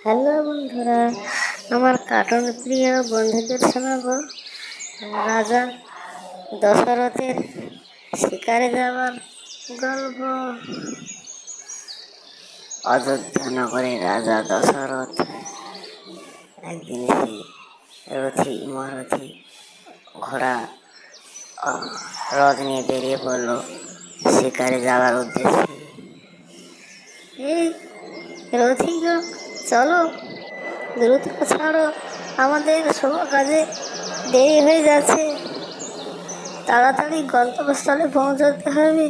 Hello বন্ধুরা, আমার cartoon প্রিয় বন্ধুদের শোনাবো রাজা দশরথের শিকারে যাওয়ার গল্প। অযোধ্যা নগরে রাজা দশরথ একদিন সেই রথী মহারথী ঘোড়া রথ নিয়ে বেরিয়ে পড়লো শিকারে যাওয়ার উদ্দেশ্যে। এই রথী গো, চলো দ্রুত ছাড়ো, আমাদের শুভ কাজে দেরি হয়ে যাচ্ছে, তাড়াতাড়ি গন্তব্যস্থলে পৌঁছতে হবে,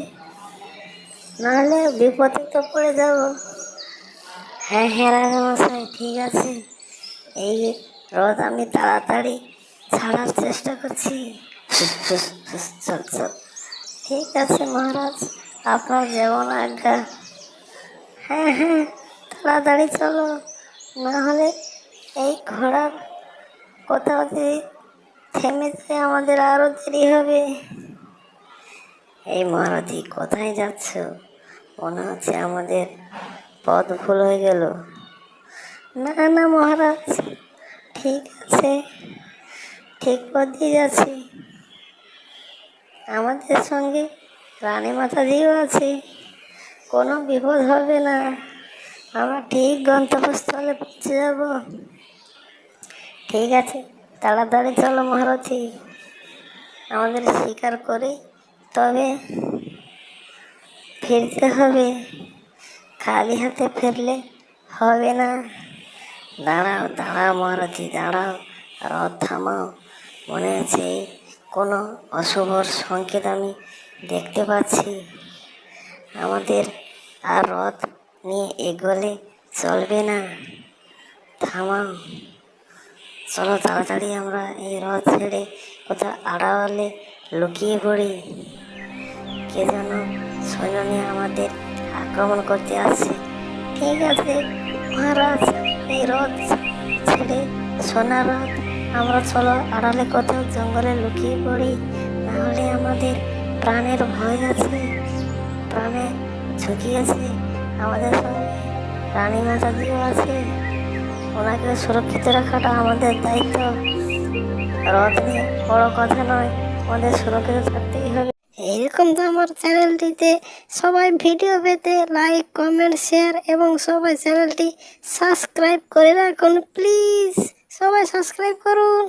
নাহলে বিপদে তো পড়ে যাব। হ্যাঁ হ্যাঁ রাজামশাই, ঠিক আছে, এই রথ আমি তাড়াতাড়ি ছাড়ার চেষ্টা করছি। চল চল, ঠিক আছে মহারাজ, আপনার যেমন আজ্ঞা। হ্যাঁ হ্যাঁ, তাড়াতাড়ি চলো, না হলে এই ঘোড়ার কোথাও যদি থেমে যায় আমাদের আরো দেরি হবে। এই মহারথী, কোথায় যাচ্ছ? মনে হচ্ছে আমাদের পথ ভুল হয়ে গেল। না না মহারাজ, ঠিক আছে, ঠিক পথ দিয়ে যাচ্ছি, আমাদের সঙ্গে রানী মাতাজিও আছে, কোনো বিপদ হবে না, আমরা ঠিক গন্তব্যস্থলে পৌঁছে যাব। ঠিক আছে, তাড়াতাড়ি চলো মহারথী, আমাদের শিকার করে তবে ফিরতে হবে, খালি হাতে ফিরলে হবে না। দাঁড়াও দাঁড়াও মহারথী, দাঁড়াও, রথ থামাও, মনে আছে কোনো অশুভর সংকেত আমি দেখতে পাচ্ছি, আমাদের আর রথ নিয়ে এগোলে চলবে না, থামাও, চলো তাড়াতাড়ি আমরা এই রথ ছেড়ে কোথাও আড়ালে লুকিয়ে পড়ি, কে যেন সৈন্য নিয়ে আমাদের আক্রমণ করতে আসছে। ঠিক আছে মহারাজ, এই রথ ছেড়ে সোনার রথ, আমরা চলো আড়ালে কোথাও জঙ্গলে লুকিয়ে পড়ি, নাহলে আমাদের প্রাণের ভয় আছে, প্রাণে ঝুঁকি আছে, আমাদের সঙ্গে রানী মাতাজিও আছে, ওনাকে সুরক্ষিত রাখাটা আমাদের দায়িত্ব। রথ নিয়ে বড় কথা নয়, আমাদের সুরক্ষিত থাকতেই হবে। এরকম তো আমার চ্যানেলটিতে সবাই ভিডিও পেতে লাইক কমেন্ট শেয়ার এবং সবাই চ্যানেলটি সাবস্ক্রাইব করে রাখুন প্লিজ, সবাই সাবস্ক্রাইব করুন।